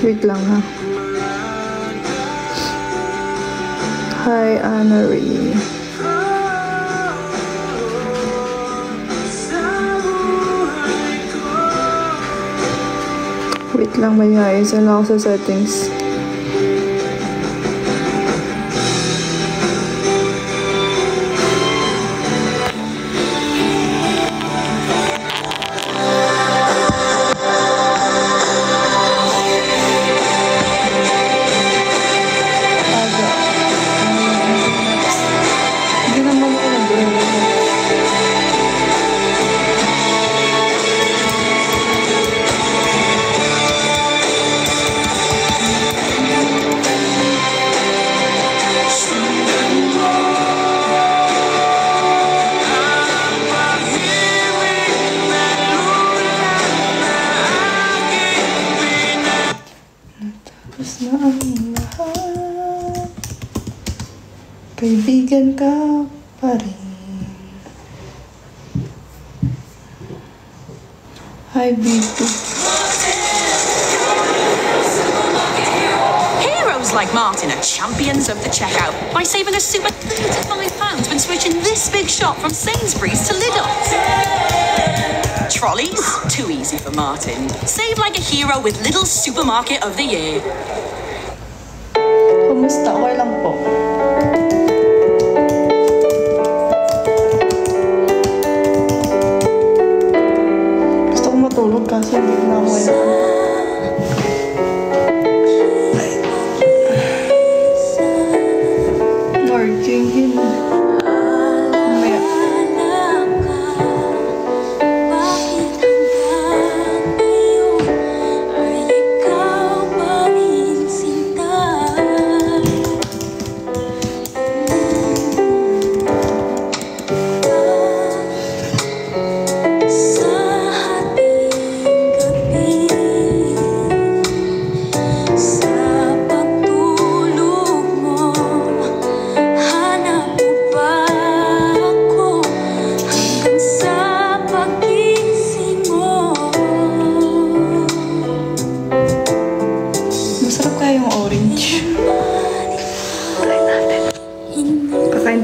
Wait lang ha. Hi, Anna-Rie. Wait lang ba guys? Ano ako sa settings? Kaibigan ka pa rin. Hi, baby. Heroes like Martin are champions of the checkout by saving a super £35 when switching this big shop from Sainsbury's to Lidl. Trolleys? Too easy for Martin. Save like a hero with Lidl's Supermarket of the Year. Kumusta? Okay lang po. Matulog kasi hindi na ako working him. Mamaya.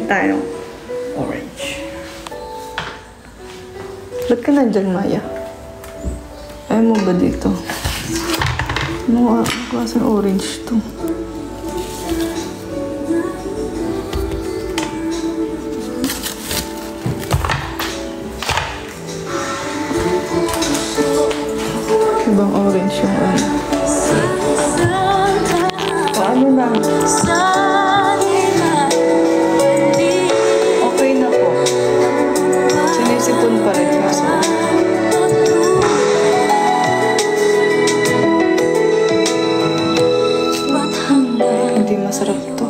Tayo orange. Ba't ka nandyan, Maya? Ayaw mo ba dito? Ano klaseng orange to? Ibang orange yung ano. Paano lang? Sinisipon pa rin kaso. Hindi masarap to.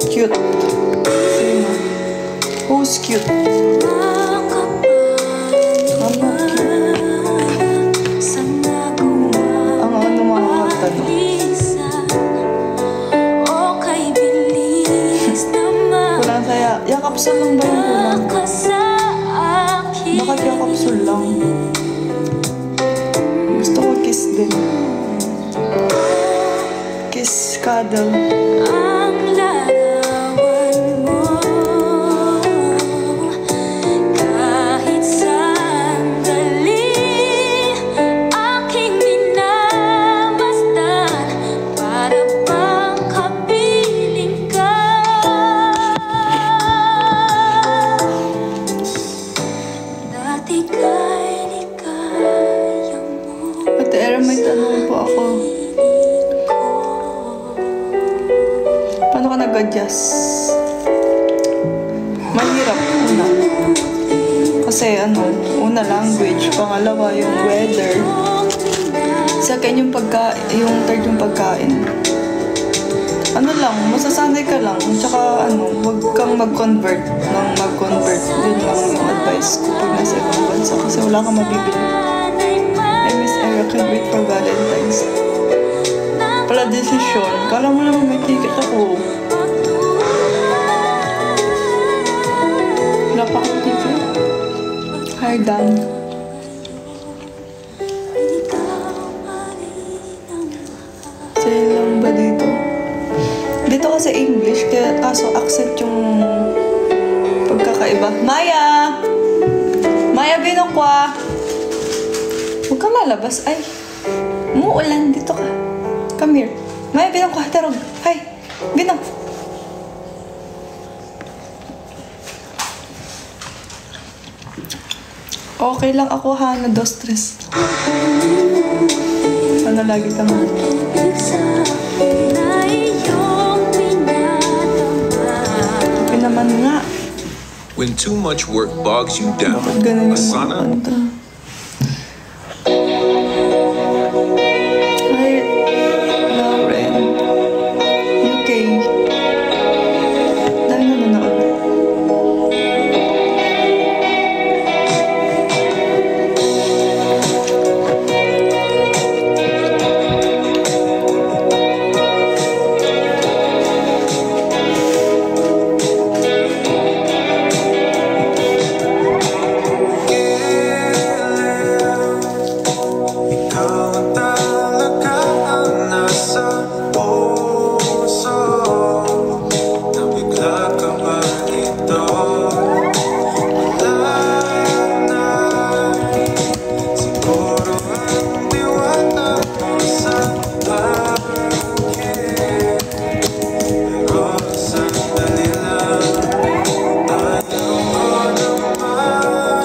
Cute. Sino? Who's cute? Yakap sa lang ba yung kulang? Nakakapsul lang. Gusto ko kiss din. Kiss, cuddle. Ang larawan mo, kahit sandali aking minabastan, para bang kapiling ka. Dati ka'y ligaya mo. Ate Era, may tanong po ako. Paano ka nag-adjust? Mahirap, una. Kasi una language, pangalawa yung weather. Second yung third yung pagkain. Masasanay ka lang. Tsaka wag kang mag-convert. Yun lang yung advice ko pag nasa ibang bansa. Kasi wala kang mabibili. I miss Era, can't wait for Valentine's. Pala desisyon. Kala mo naman may ticket ako. Wala pa akong ticket. Hi, Dan. Sa'yo lang ba dito? Dito kasi English, kaya kaso accent yung pagkakaiba. Maya! Maya, binokwa! Huwag kang lalabas. Ay, umuulan. Dito ka. Come here. Maya, binokwa. Tarog. Hi. Binok. Okay lang ako, ha? Na-stress. Ano lagi ka man? Okay naman nga. When too much work bogs you down, Bakit ganun yung mga Asana kanta? Hi, Lauren. UK. Dami na nanonood.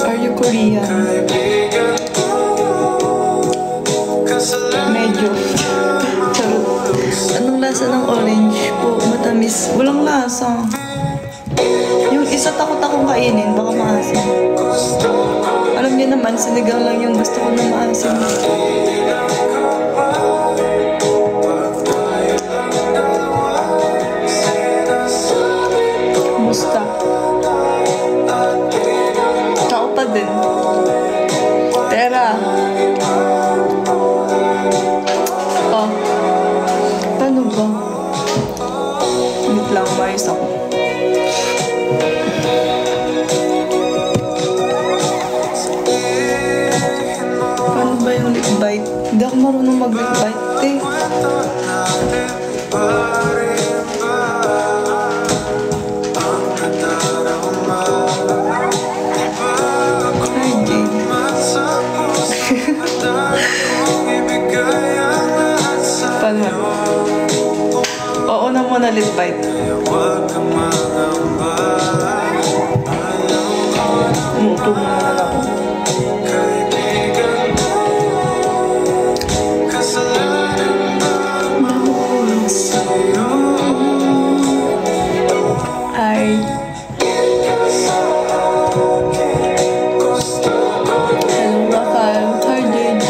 Are you Korean? Medyo. Charot. Anong lasa ng orange po? Matamis. Walang lasa. Yung isa takot akong kainin, baka maasim. Alam niyo naman, sinigang lang yung gusto ko na maasim. Kumusta? Tao pa din. Tera. Oh. Paano ba? Wait lang, mayos ako. Paano ba yung lip bite? Hindi ako marunong mag-lip bite, eh. Hi, Jane. Paano? Oo na muna lip bite. Umuto mo naman ako. Hi. Hello, Rafael. Hi, JJ.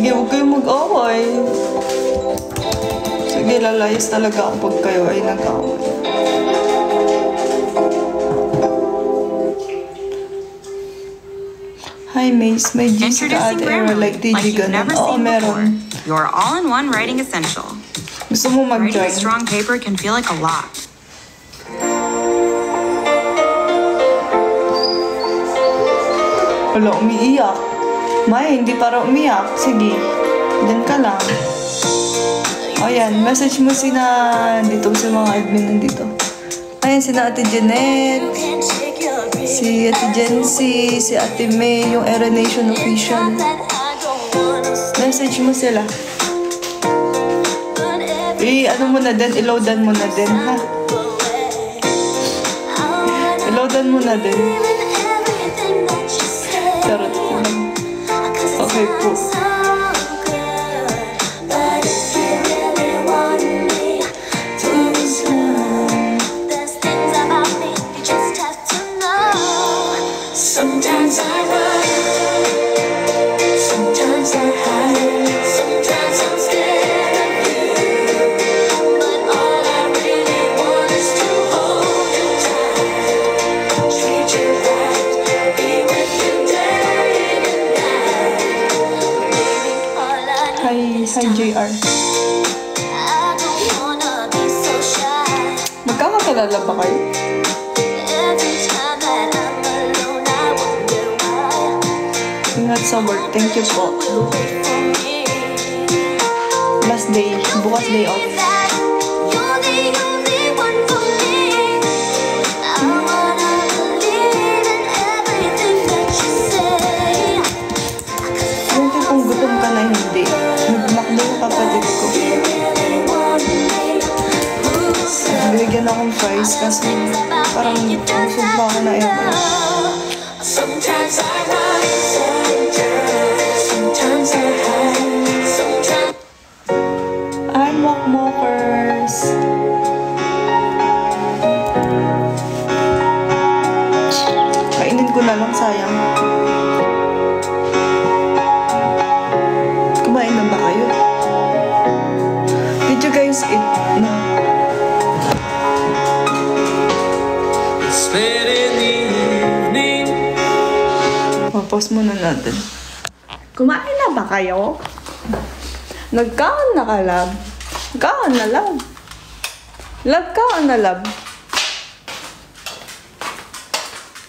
Sige, huwag kayong mag-away. Sige, lalayas talaga ako pag kayo ay nag-away. Hi, Mace. May GC ka ate era like TG like you've ganun. never Oo, seen before. meron. Your all-in-one writing essential. Gusto mo Writing mag-join? with strong paper can feel like a lot. Wala, umiiyak. Maya, hindi para umiyak. Sige, dyan ka lang. Ayan, message mo sina dito sa mga admin nandito. Ayan, sina Ate Jeanette, si Ate Jency, si Ate May, yung Era Nation official. Message mo sila. Ano mo na din, iloadan mo na din, ha? Iloadan mo na din. Charot po. Okay po. Sometimes I run, sometimes I hide, sometimes I'm scared of you. But all I really want is to hold you tight, treat you right, be with you day and night. Baby, all I need is Hi, JR. I don't wanna be so shy. Magkakakilala ba kayo? Every time that I'm alone, I wonder why. Ingat sa work. Thank you po. Will wait for me. Last day. Bukas day off. You're the only one for me. I wanna believe in everything that you say. Yung tipong gutom ka na hindi. Nagmakdo yung kapatid ko. Binigyan akong fries kasi parang busog pa ako na ewan. Sometimes I run, sometimes I hide, sometimes I'm Walkmokers. Kainin ko na lang, sayang. Kumain na ba kayo? Did you guys eat? No. It's late in the evening. Pause muna natin. Kumain na ba kayo? Nagkaon na ka, love? Kaon na, love. Love, kaon na, love.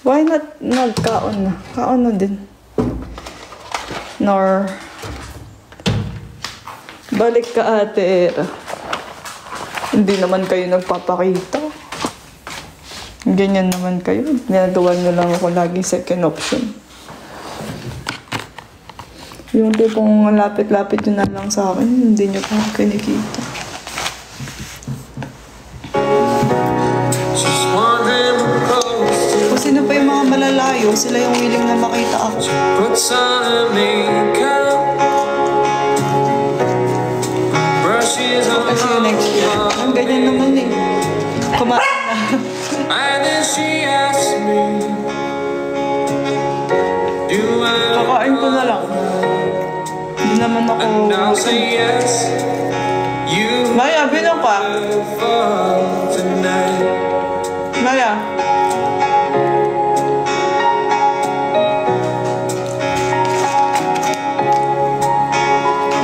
Why not nagkaon na? Kaon na din. Nor. Balik ka, ate Era. Hindi naman kayo nagpapakita. Ganyan naman kayo. Ginagawa nyo lang ako lagi second option. Yung tipong lapit-lapit nyo na lang sa akin, hindi nyo pa ako kinikita. She's wandering close to Kung sino pa yung mga malalayo, sila yung willing na makita ako. puts on her makeup, brushes on Kasi yung next year. Ang ganyan naman eh. Kumain na. and then she asks me, do I Kakain ko na lang. Hindi naman ako... and I'll say yes, you Maya, bilang ka. for tonight. Maya.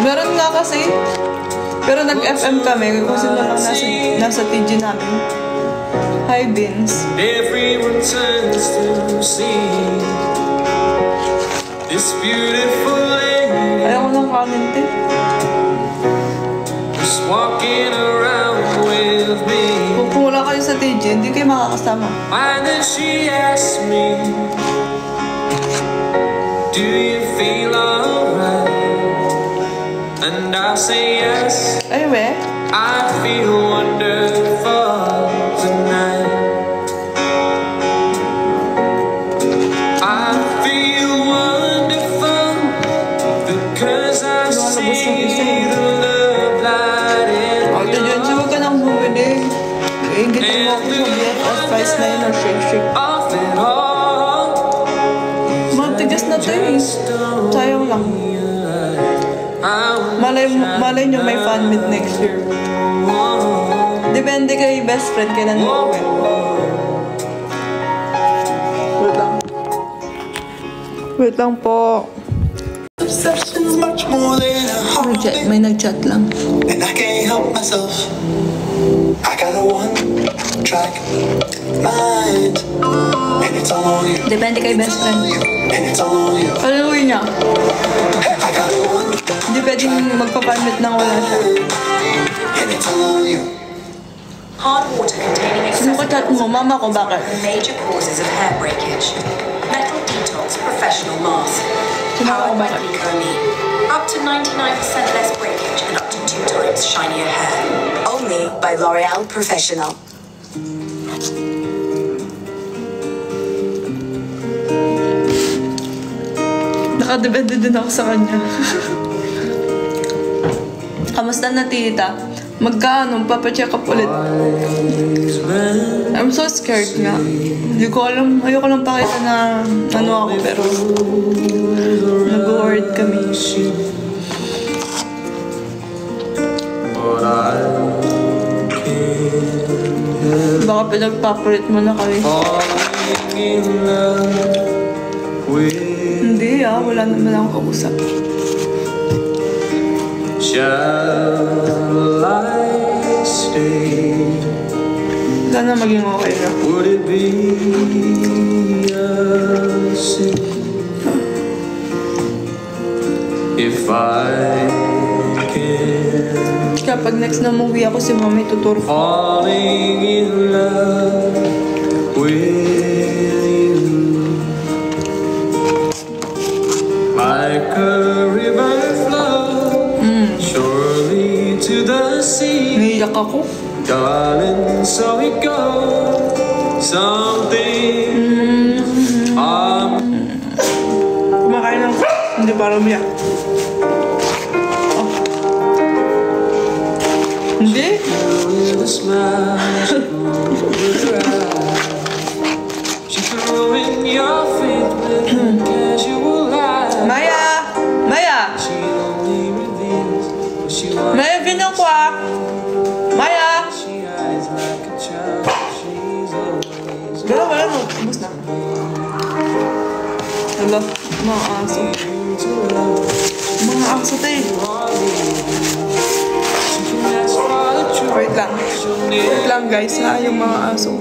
Meron nga kasi. Pero nag-FM kami kasi na lang nasa TG namin. Hi, Vince. Everyone turns to see this beautiful lady Ayaw ko ng kanin, te. just walking around with me. Kung wala kayo sa TG, hindi kayo makakasama. And then she asks me, do you feel alright? And I'll say yes, Ay, we. I feel wonderful tonight. I feel wonderful because I see the love light in Ate Jen, huwag ka nang bumili. Iingitin mo ako sa BFF price na yun or shake-shake. of it all. Matigas na to eh. Sayang lang. Malay nyo may fan meet next year. Depende kay best friend kailan mo uwi. Wait lang po. Obsession's much more than a May nag-chat lang. and I can't help myself. I got a one-track mind, and it's all on you, Depende kay best friend. and it's all on you. Paluwi niya. I got a one, Hindi pwedeng magpa-fan meet nang wala siya. and it's all on you. Hard water containing Sino excessive ka chat mo? Mama ko, bakit? major causes of hair breakage. Metal Detox Professional Mask. Sino ka Powered by bakit? Picoline. Up to 99% less breakage and up to 2 times shinier hair. Only by L'Oreal Professional. Nakadepende din ako sa kanya. Kamusta na tita? Magkano? Papacheck up ulit. I'm so scared nga. Hindi ko alam. Ayoko lang pakita na ano ako pero nag-worried kami. But I Baka pinagpapalit mo na kami. falling in love with Hindi wala naman akong kausap. shall I stay? Sana maging okay na. Would it be a sin if I can Kapag next na movie ako si mami tuturo ko. falling in love with you like a river flow surely to the sea, Naiyak ako. darling, so it goes something Kumakain lang. Hindi para umiyak. Oh. Hindi. with a smile she can ruin your faith with a casual lie. Maya! Maya! She only reveals what she wants. Maya, bilang ko Maya! She hides like a child. She's always Wala no. Ubus na. Hello. Mga aso. to love. Mga aso tayo. She can ask for the truth. Wait lang. She'll Wait never lang guys ha. Yung mga aso.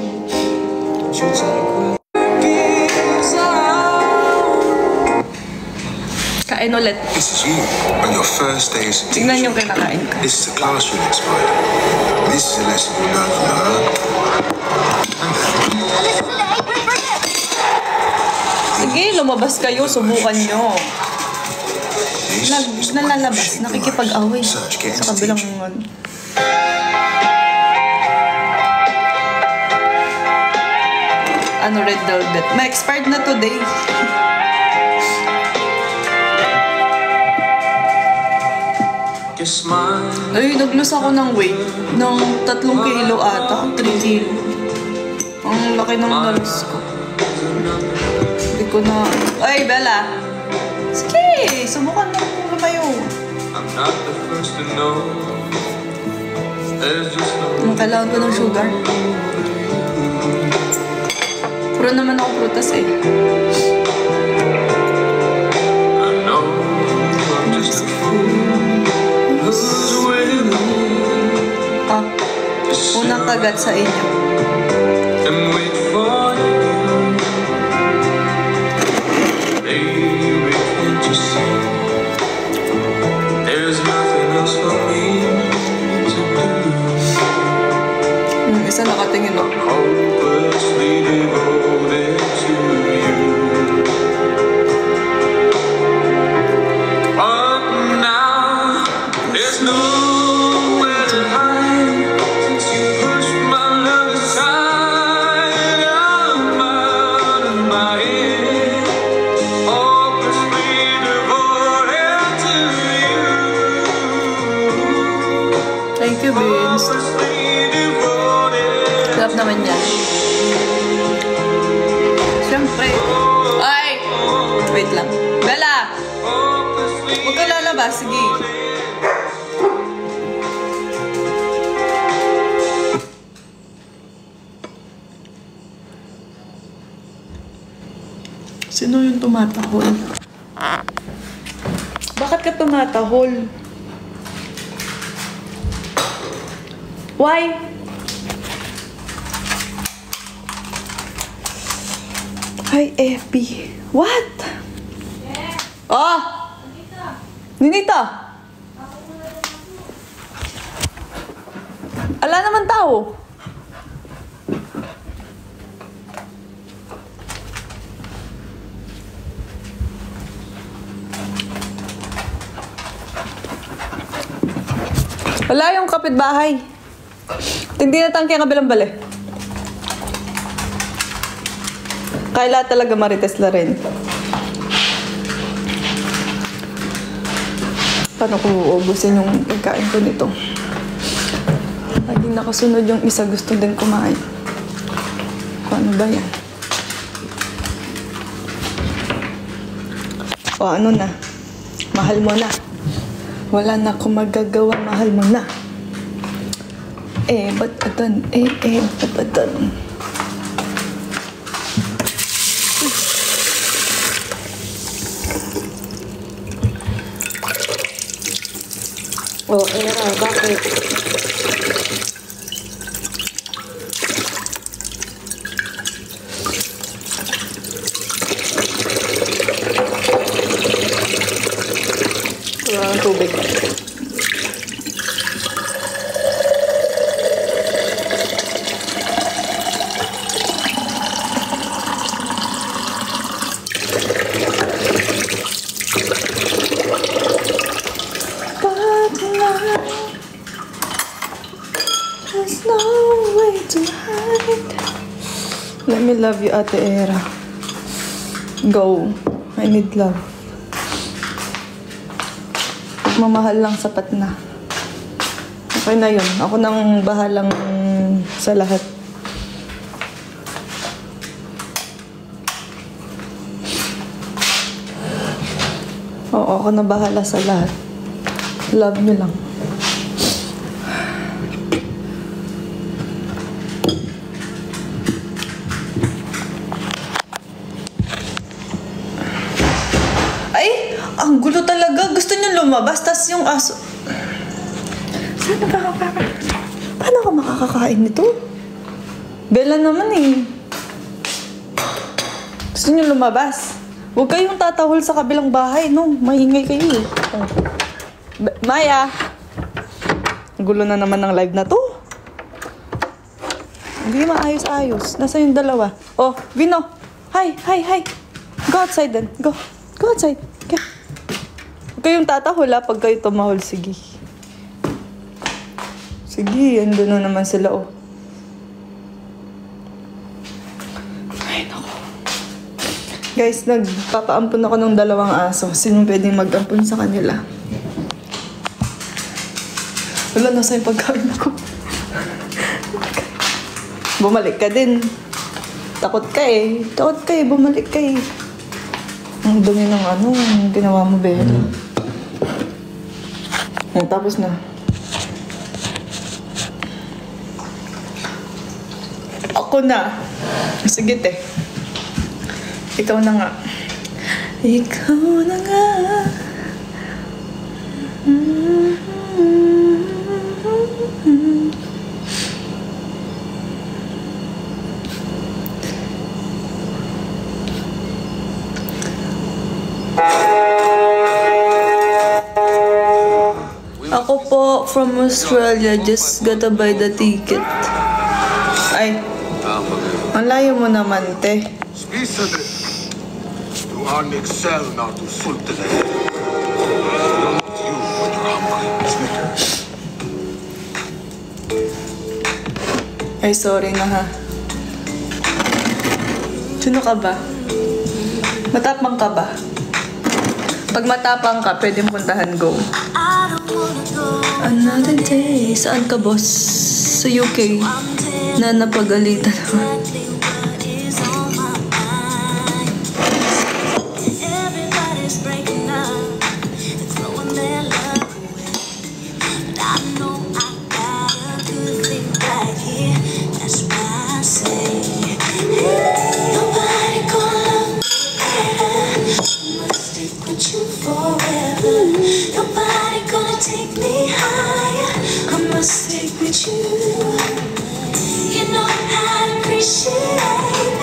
she'll take what gives out. Kain ulit. This is you on your first day as a Tingnan teacher. yung kinakain ko. This is a classroom experiment. This is a lesson you learn from her. Sige, lumabas kayo. Subukan nyo. This is the Nalalabas. Nakikipag-away. Search, get Sa into kabilang teaching. Red Velvet. Ma-expired na today. Kiss mine. Ay, nag-lose ako ng weight. Ng 3 kilo ata. 3 kilo. Ang laki ng na-lose ko. Hindi ko na... Ay, Bella! Sige! Subukan mo lumayo. I'm not the first to know. There's just no Kailangan ko ng sugar. Puro naman ako prutas eh. I know I'm just a fool who's willing Ah, unang kagat sa inyo. and wait for you. Baby, can't you see? There's nothing else for me to do. Yung isa nakatingin ako. Hopelessly devoted to you. But now there's nowhere to hide since you pushed my love aside. I'm out of my head, hopelessly devoted to you. Thank you, Vince. Hopelessly devoted. Sarap naman yan. Siyempre. Ay! Wait lang. Bella! Huwag ka lalabas. Sige. Sino yung tumatahol? Bakit ka tumatahol? Why? Hi, FB. What? Oh! Ninita! Ala naman tao. Wala yung kapitbahay. Hindi na tangke ang kabilang bali. Kaila talaga marites la rin. Paano ko uubusin yung pagkain ko nito? Laging nakasunod yung isa, gusto din kumain. Paano ba yan? O ano na? Mahal mo na. Wala na akong magagawa, mahal mo na. Ba't adan? Ba't adan? Oh, Era, bakit? Wala ng tubig. There's no way to hide. Let me love you, Ate Era. Go. I need love. Pagmamahal lang sapat na. Okay na yun. Ako nang bahalang sa lahat. Oo, ako na bahala sa lahat. Love me lang. Ay! Ang gulo talaga. Gusto niyo lumabas, tas yung aso. Saan na ba? Paano ako makakakain nito? Bella naman eh. Gusto niyo lumabas? Huwag kayong tatahol sa kabilang bahay, no? Maingay kayo eh. Oh. Maya! Ang gulo na naman ng live na to. Hindi maayos-ayos. Nasa yung dalawa? Oh, Vino! Hi! Go outside then. Go outside. Okay. Huwag kayong tatahol ha pag kayo tumahol. Sige. Sige, andun na naman sila oh. Ay, naku. Guys, nagpapaampun ako ng dalawang aso. Sino pwedeng mag-ampun sa kanila? Wala, nasa yung pagkain ako. Bumalik ka din. Takot ka eh. Bumalik ka eh. Ang dumi ng ginawa mo, Bella. Tapos na. Ako na. Sige, te. Ikaw na nga. Ikaw na nga. Ako po, from Australia, just gotta buy the ticket. Ay, ang layo mo naman, te. Spисade. Du har en Excel när du sulter dig. Don't you when you're hungry. Ay, sorry na ha. Sino ka ba? Matapang ka ba? Pag matapang ka, pwede mo puntahan go. Another day. Saan ka, boss? Sa UK. Na napagalitan naman. must stick with you. You know I'd appreciate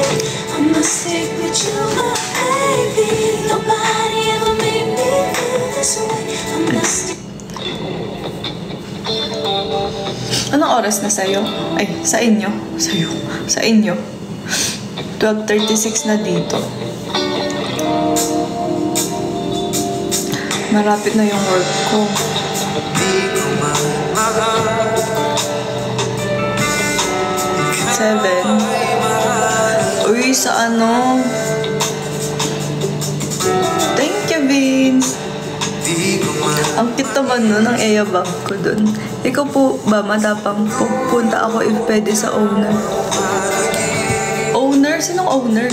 it. I must stick with you, my baby. Nobody ever made me feel this way. I must stick. Anong oras na sa'yo? Ay, sa inyo. Sa'yo. Sa inyo. 12:36 na dito. Marapit na yung work ko. 7. Uy, sa ano? Thank you, Vince. Ang cute naman nun, ang Ea bag ko dun. Ikaw po ba, matapang pupunta ako if pwede sa owner? Owner? Sinong owner?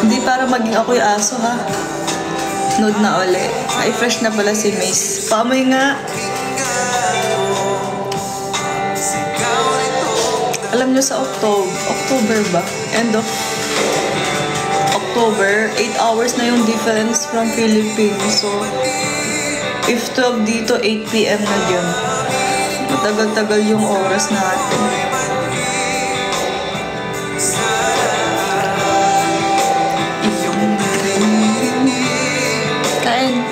Hindi para maging ako yung aso, ha? Nude na uli. Ay, fresh na pala si Mace. Paamoy nga. Alam nyo sa October ba? End of October, 8 hours na yung difference from Philippines. So, if 12 dito, 8 p.m. na yun. Matagal-tagal yung oras natin. Kain.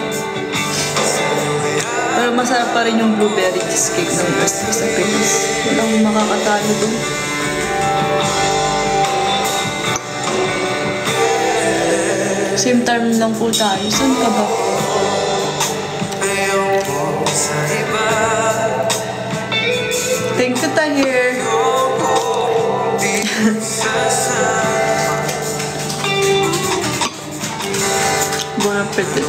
Pero masarap pa rin yung blueberry cheesecake ng best sa Pinas. Walang makakatalo doon. Same time lang po tayo. Saan ka ba? Thank you, Tahir. Bon appetit.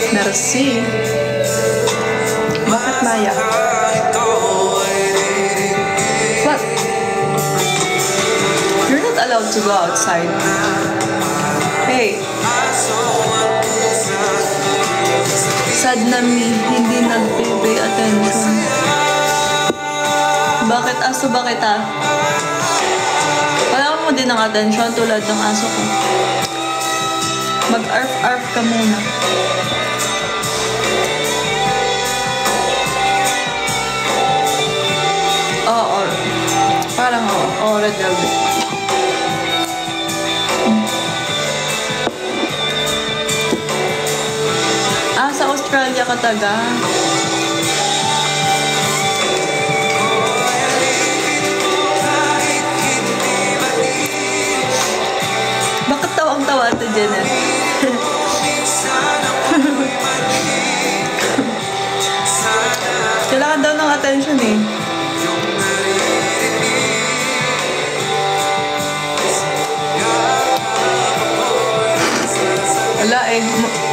Merci. Bakit, Maya? What? You're not allowed to go outside. Hey. Sad na hindi nag-pay attention. Bakit aso ba kita? Wala mo din ng attention tulad ng aso ko. Mag-arf-arf ka muna. Oo. Parang red velvet. Sa Australia ka taga. Bakit tawang-tawa ito, Janet? Kailangan daw ng attention eh. Wala eh.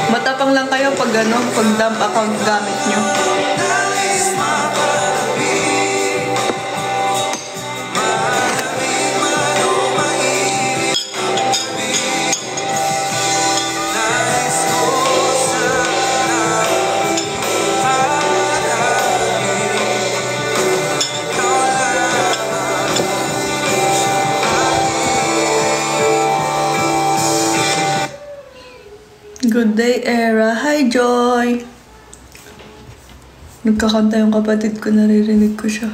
Matapang lang kayo pag pag dump account gamit nyo. Good day, Era. Hi, Joy! Nagkakanta yung kapatid ko, naririnig ko siya.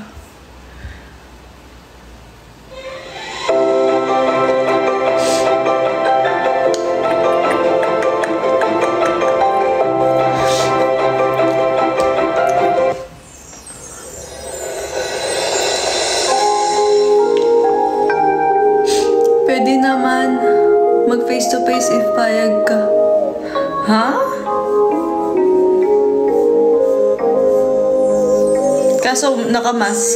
Pwede naman mag face-to-face if payag ka. Ha? Kaso nakamas.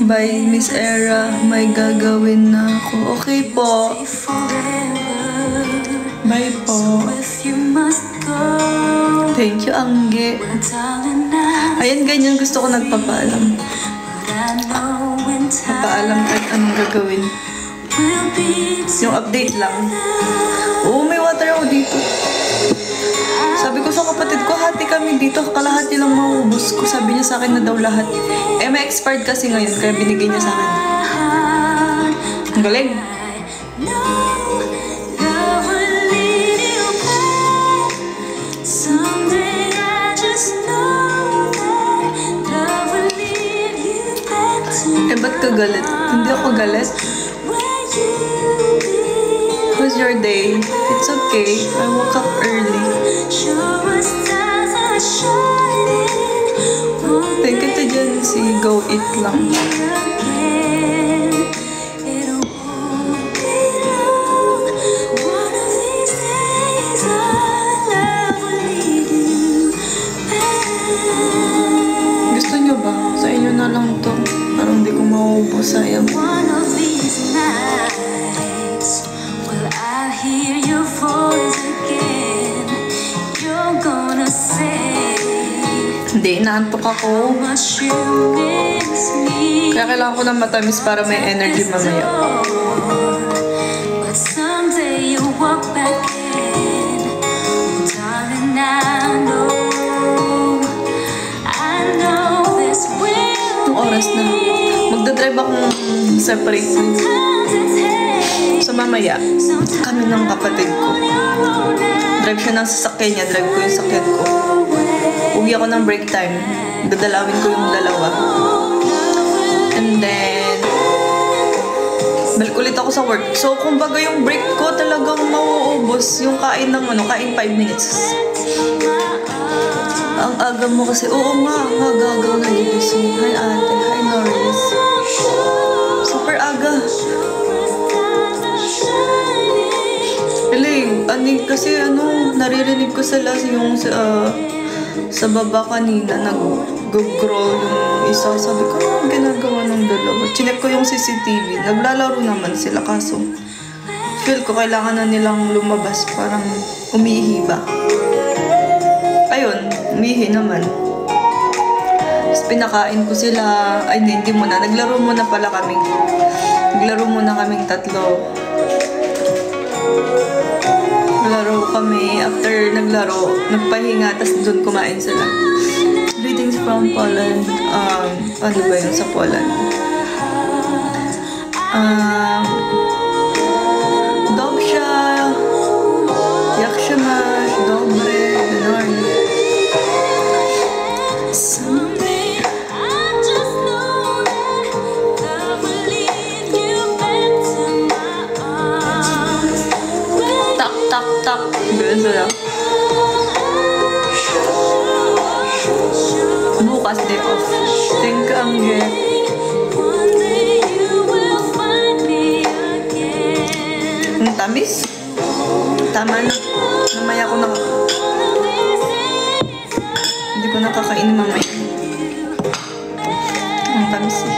Bye, Miss Era. May gagawin na ako. Okay po. Bye po. Thank you, Angge. Ayan, ganyan gusto ko nagpapaalam. Papaalam kahit anong gagawin. Yung update lang. Oo, may water ako dito. Sabi ko sa kapatid ko, hati kami dito. Kalahati lang maubos ko. Sabi niya sa akin na daw lahat. Eh, may expired kasi ngayon. Kaya binigay niya sa akin. Ang galing. was your day? It's okay. I woke up early. Thank you to Jency. Go eat lang. Gusto nyo ba? Sa inyo na lang to. Parang di ko mauubos. Sayang. One of these nights, will I hear your voice again? You're gonna say Hindi, naantok ako. how much you miss me. Kaya kailangan ko ng matamis para may energy mamaya. But someday you'll walk back in. Oh, darling, I know this will Anong oras na? Magdadrive akong separate. So mamaya, kami ng kapatid ko. Drive siya ng sasakyan niya, drive ko yung sakyan ko. Uwi ako ng break time. Dadalawin ko yung dalawa. And then, balik ulit ako sa work. So, kumbaga yung break ko talagang mauubos. Yung kain ng kain 5 minutes. Ang aga mo kasi, oo nga, agagaw na gigising. Hi ate, hi Norris. Super aga. Aning kasi naririnig ko sa last yung sa baba kanina, nag-growl yung isa. Sabi ko, ano ginagawa ng dalawa? Chinek ko yung CCTV. Naglalaro naman sila, kaso feel ko kailangan na nilang lumabas. Parang umihi ba? Ayun, umihi naman. Tapos pinakain ko sila. Ay, hindi muna. Naglaro muna pala kami. Naglaro muna kaming tatlo. Naglaro kami. After naglaro, nagpahinga. Tapos doon kumain sila. Greetings from Poland. Ano ba yun sa Poland? Dobrze. Jak się masz? Dobre. Ganun. Someday I just know that love will lead you back to my arms. Tak, tak, tak. Ganun sila. Bukas day off. Think ang One day you will find me again. Ang tamis. Tama na. Mamaya ko na. Hindi ko nakakainin mamaya. Ang tamis eh.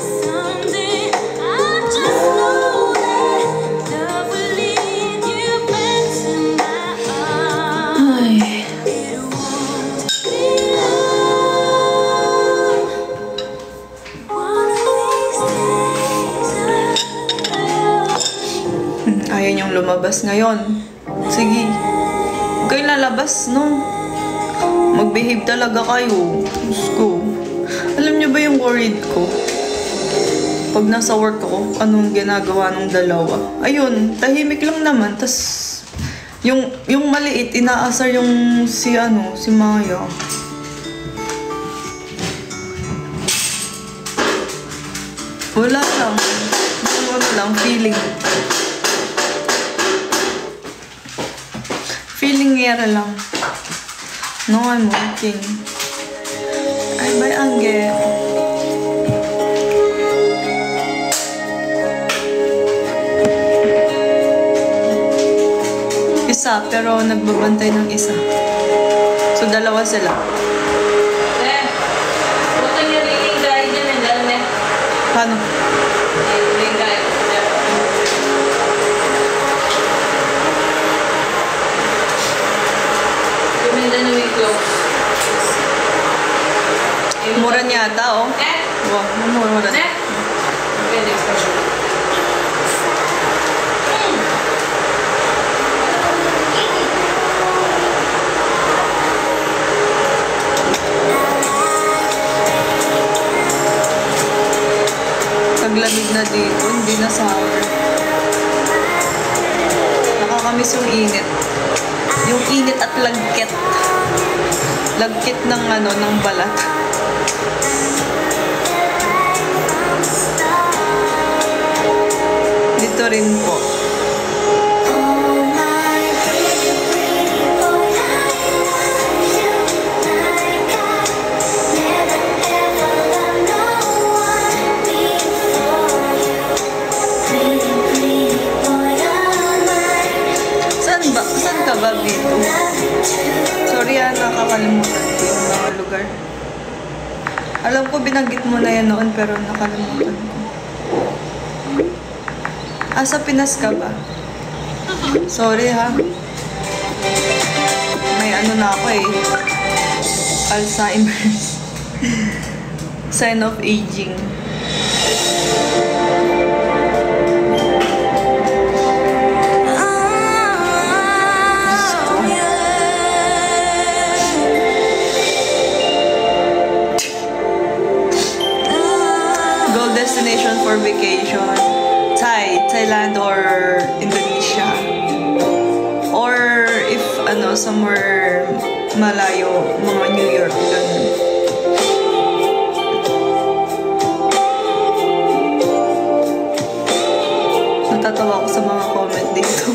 Someday I just know that love will lead you back to my arms. Ay. It won't be long. One of these days Ayaw niyong lumabas ngayon. Sige. Huwag kayong lalabas, no? Mag-behave talaga kayo. Diyos ko. Alam niyo ba yung worried ko? Pag nasa work ako, anong ginagawa ng dalawa? Ayun, tahimik lang naman. Tas yung maliit, inaasar yung si Maya. Wala lang. Ano lang, feeling. Feeling era lang. No, I'm working. Ay, bye, Angge. Isa, pero nagbabantay ng isa. So, dalawa sila. Paano? Mura niya ata, oh. Wow, mura. Paglamig na dito, hindi na sour. Nakakamiss yung init. Yung init at lagkit. Lagkit ng ng balat. rin po. Saan ka ba, Vito? Sorry nakakalimutan ko yung mga lugar. Alam ko binanggit mo na yan noon pero nakalimutan ko. Sa Pinas ka ba? Sorry ha. May ano na ako Alzheimer's. Sign of aging. Destination for vacation, Thailand or Indonesia, or if somewhere malayo, mga New York, ganun. Natatawa ko sa mga comment dito.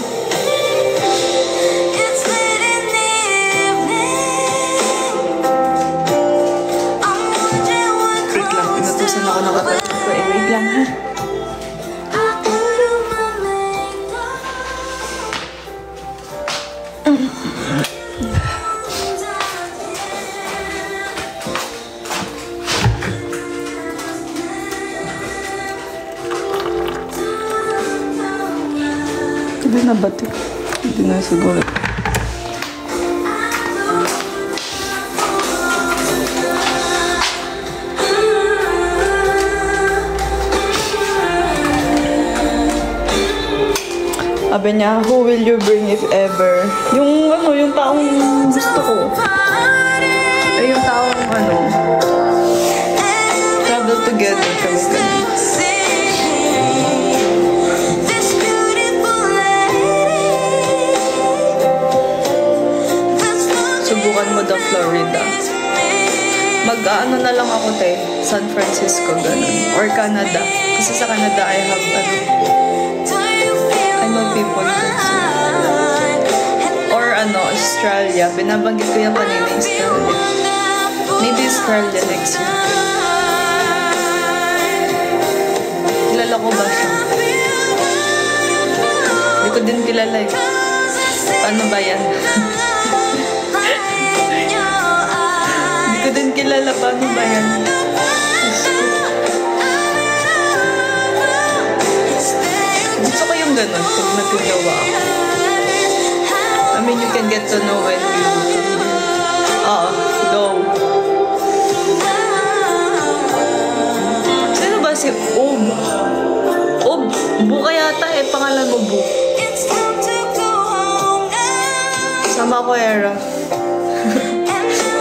Wait lang, inutusan ako ng kapatid. Wait lang ha. Hindi na ba ito? Hindi na siguro. Sabi niya, who will you bring if ever? Yung yung taong gusto ko. Yung taong travel together kami kami. Subukan mo daw Florida. Mag-ano na lang ako San Francisco, ganun. Or Canada. Kasi sa Canada I have people or Australia. Binabanggit ko yung kanina Australia. Maybe Australia next year. Kilala ko ba siya? Hindi ko din kilala Paano ba yan? Hindi ko din kilala. Paano ba yan? Gusto ko yung ganun pag nagkagawa ako. I mean, you can get to know when you go. Sino ba si Ob? Buka yata pangalan mo Bu. Sama ko Era.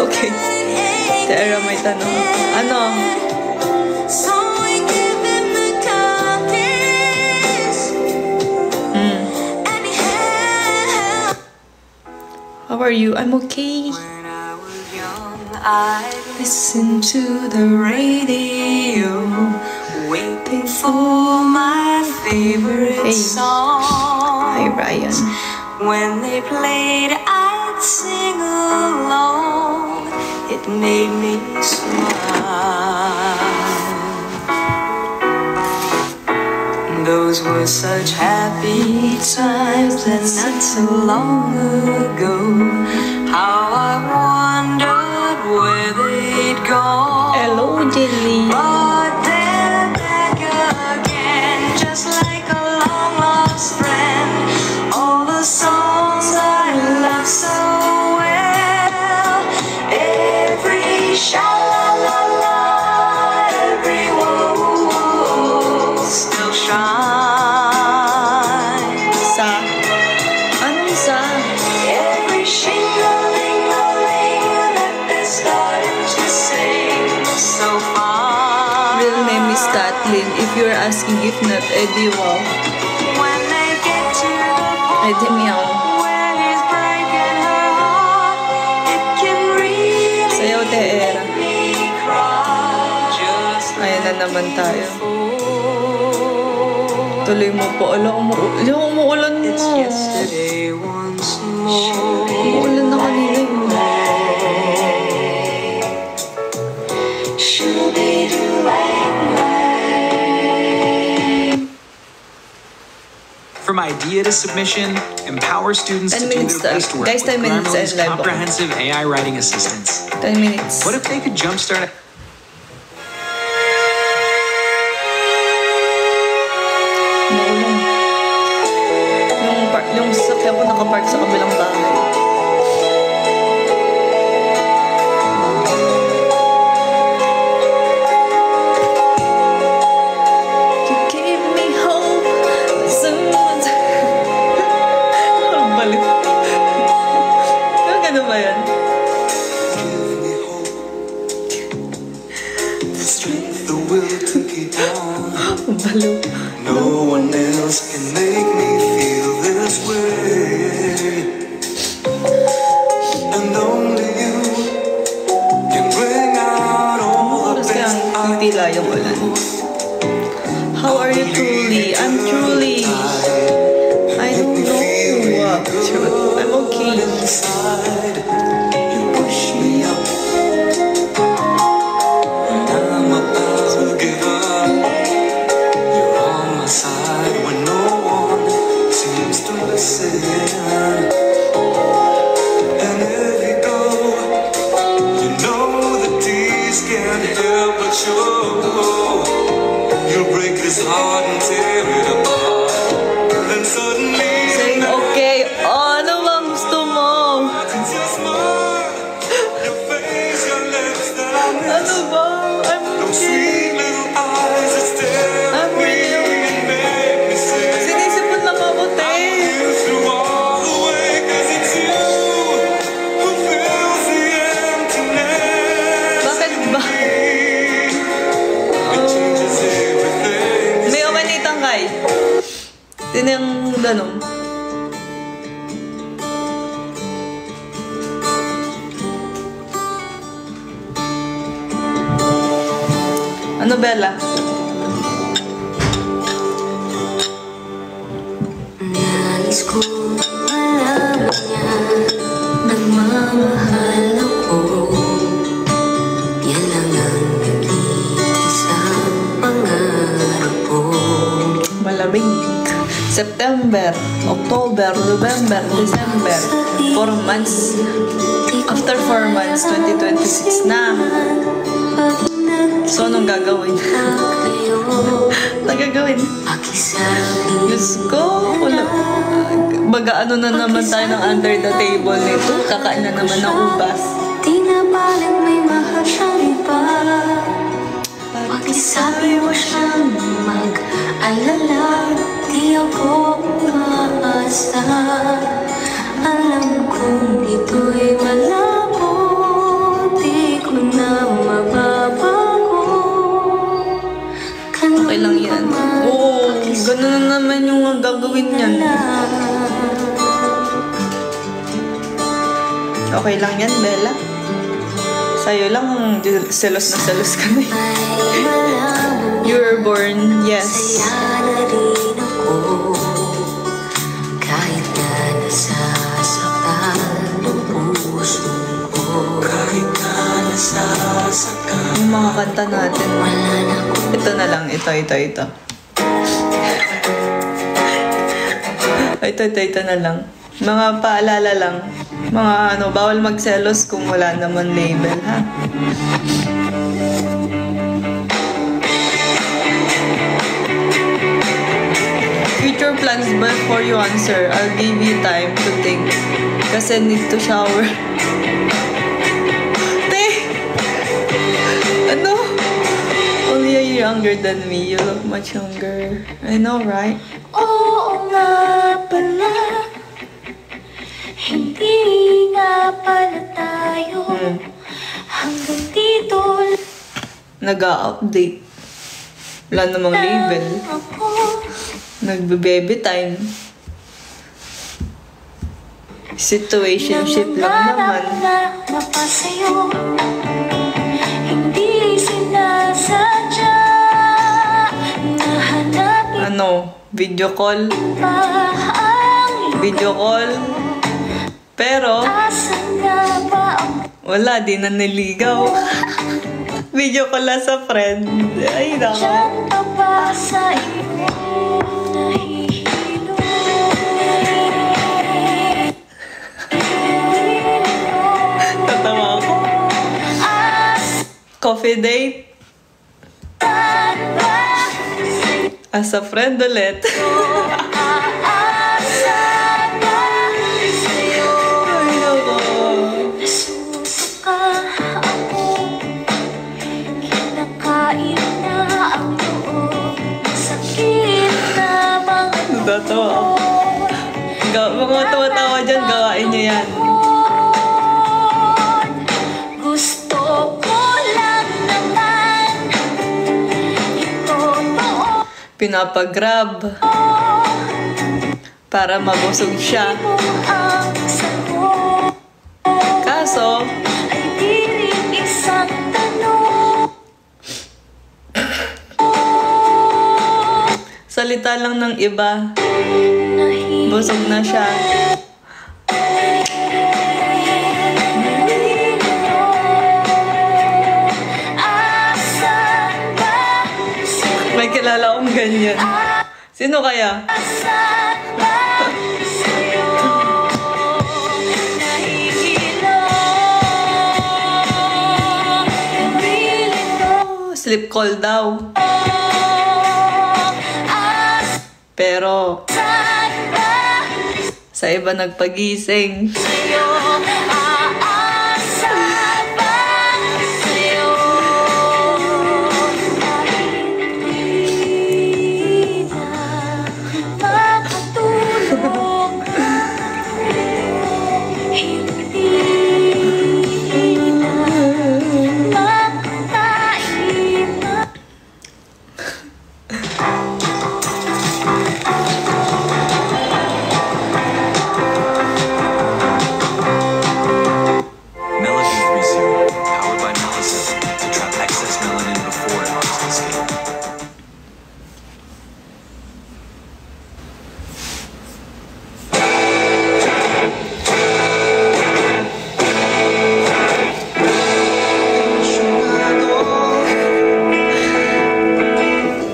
Okay. Si Era may tanong. Ano? How are you? I'm okay. When I was young, I listened to the radio, waiting for my favorite song. Hi, Ryan. When they played, I'd sing along. It made me smile. Those were such happy times, and not so long ago. How I wondered where they'd gone. Hello, Jelly. But they're back again, just like a long lost friend. All the songs I love so well, every sha-la-la-la, every whoa, still shines. Anong sa? Every shing-a-ling-a-ling that they started to sing so far. Real name is Kathleen. If you're asking, if not, Eddie Wow. When they get to the point Eddie Meow. where he's breaking her heart, it can really Sayaw te Era. make me cry. Just Ayan na naman tayo. before. Tuloy mo po. Yung umuulan mo. It's yesterday once more. Umuulan na kanina yun. From idea to submission, empower students 10 to do minutes their best work guys, with 10 minutes Grammarly's and live ako. comprehensive AI writing assistance. 10 minutes. What if they could jumpstart Umuulan. Yung sasakyan ko nakapark sa kabilang bahay. You gave me hope, but someone's... Ang balik. Pero gano'n ba yan? The will to keep on. Ang balik. No one else can make me feel this way. And only you can bring out all the Tapos kaya best ang titila yung ulan. How are you truly? I'm truly. I don't know. Truth. I'm okay. inside. You push me up. I'm about to give up. You're on my side when no one seems to listen. And if you go, you know the tears can't help but show. You'll break this heart and tear it apart. And suddenly Saying okay. Ano bang gusto mo? I can just smile. Your face, your lips that I miss. Ano ba? I'm Those okay. sweet little eyes that stare at I'm me really and make me say, Sinisipon lang ako, te. you through all the way, 'cause it's you who fills the emptiness. Bakit ba? It changes everything. May umanitang kay. Tinang ganun. Ano, Bella? Nais ko malaman niya, nagmamahal ako. Yan lang ang nag-iisang pangarap ko. Malamig. September, October, November, December. 4 months. After 4 months, 2026 na. So, anong gagawin? Anong gagawin? Pakisabi Diyos ko, wala. Baga ano na naman tayo ng under the table nito. Kakain na naman ng ubas. di na balang may mahal siyang iba. Pakisabi mo siyang mag-alala, di ako umaasa. Alam kong ito'y malabo, di ko na mababago. Okay lang yan. Oo, ganun na naman yung gagawin niyan. Okay lang yan, Bella. Sa'yo lang selos na selos kami. You were born, yes. Saya na rin ako, kahit na nasasaktan ang puso ko. Kahit na nasasaktan. Yung mga kanta natin. Wala na akong Ito na lang, ito. Ito na lang. Mga paalala lang. Mga bawal magselos kung wala naman label, ha? Future plans before you answer. I'll give you time to think. Kasi need to shower. Te! Ano? Only a year younger than me. You look much younger. I know, right? oo nga pala, hindi nga pala tayo hanggang dito Nag-update. Wala namang label. lang ako. Nagbe-baby time. Situationship lang naman. Na pa sa'yo, hindi sinasadya na hanapin Ano? Video call. ba ang Video call. Pero, asan na ba ang wala, di na niligaw. Video call lang sa friend. Ay, nako. dyan pa ba sa iyo nahihilo? Tatawa ako. Coffee date. Asan ba As a friend ulit. aasan ba sa'yo? Ay, nako. Nasuka ako, kinakain na ang loob, sakit na mga Natatawa ako. Mga tawa-tawa dyan, gawain niyo yan. gusto ko lang naman itotoo Pinapagrab. Para mabusog siya. mo ang sagot Kaso, ay di rin isang tanong. salita lang ng iba. Nahihilo Busog na siya. asan ba May kilala akong ganyan. Sino kaya? asan ba sa'yo nahihilo? Nilito Sleep call daw. Pero, asan ba sa iba nagpagising. sa'yo? Aasan ba sa'yo? Hindi na makatulog. Hindi na makatain na. Melody 30, powered by Melissa, to trap excess melanin before it harms the skin.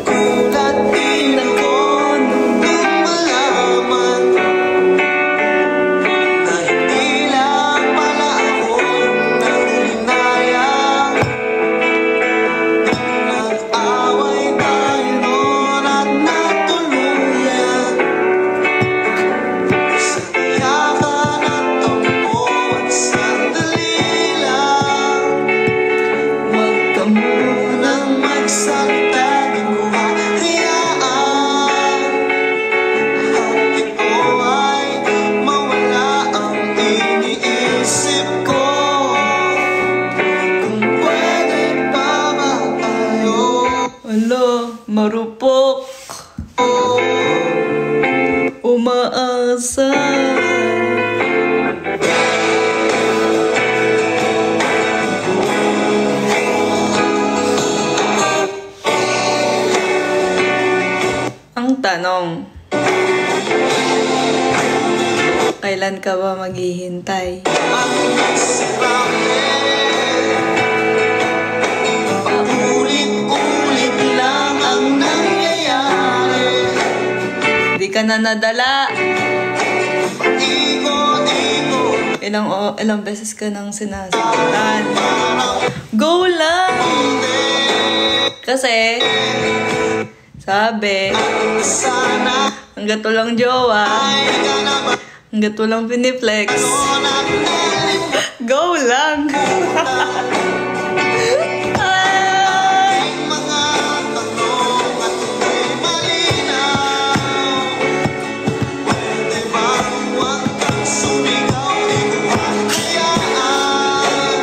Kulat din ako nung malaman na hindi lang pala ako nanghinayang. Nag-away tayo noon at natuluyan sa iyakan at tampo at sandali lang. Huwag ka munang magsalita, di ko hahayaan. At ito ay mawala ang iniisip ko. Kung pwede pa ba tayo Alo, marupok. Umaasa. Ang tanong, kailan ka ba maghihintay? paulit-ulit lang ang nangyayari? Di ka na nadala. Ikot-ikot Ilang beses ka nang sinasabitan. Go lang! Kasi, sabi, sana hanggat walang jowa, ay ka naman hanggat walang piniflex, nagnalim. go lang! Ay! Mga tanong at may malinaw. Pwede bang huwag kang sumigaw? Di ko hahayaan.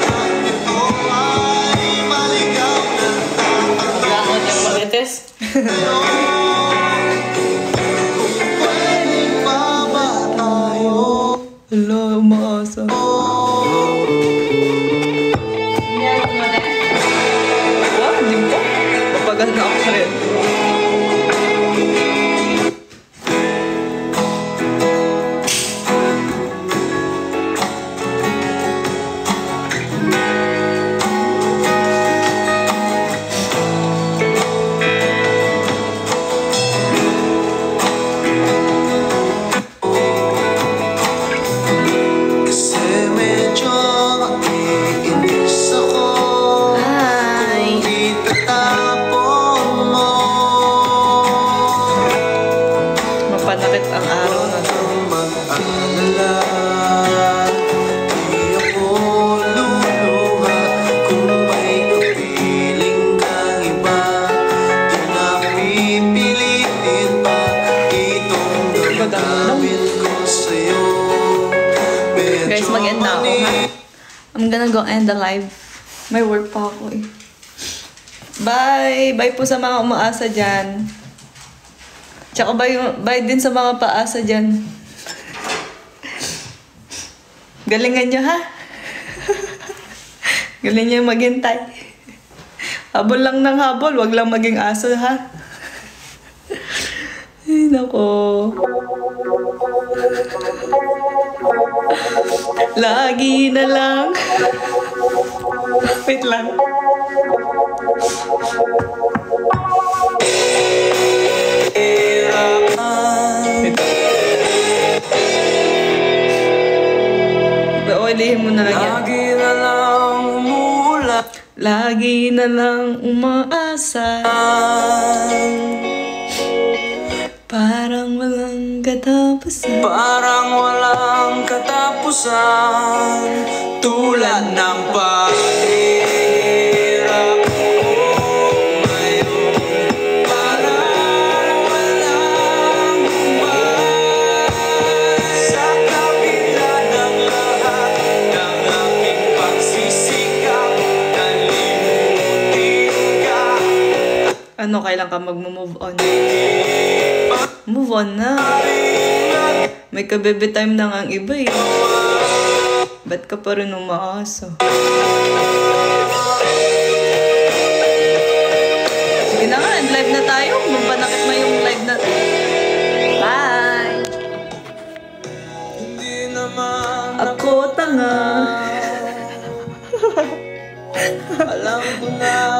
Lahat ito ay maligaw na tatanong Marites? sa'yo. Kung pwede pa ba tayo? Hala, umaasa. Wow, hindi po. Papagal na ako rin. gonna end the live. May work pa ako eh. Bye! Bye po sa mga umaasa dyan. Tsaka bye din sa mga paasa dyan. Galingan nyo ha? Galingan nyo maghintay. Habol lang ng habol, wag lang maging aso ha? Ay, nako. Lagi na lang. Wait lang. Ulihin mo na lang yan. Lagi na lang umuulan. Lagi na lang umaasa. Parang walang katapusan. Parang walang katapusan. Tulad ng paghihirap ko ngayon. Parang walang umalis. Sa kabila ng lahat ng aking pagsisikap, nalimutin ka. Ano, kailan ka mag-move on? Move on na. May kabebe time na nga ang iba eh. Ba't ka pa rin umaasa? Sige na nga, live na tayo. Magpanakit na yung live natin. Bye! Hindi naman Ako tanga. alam ko na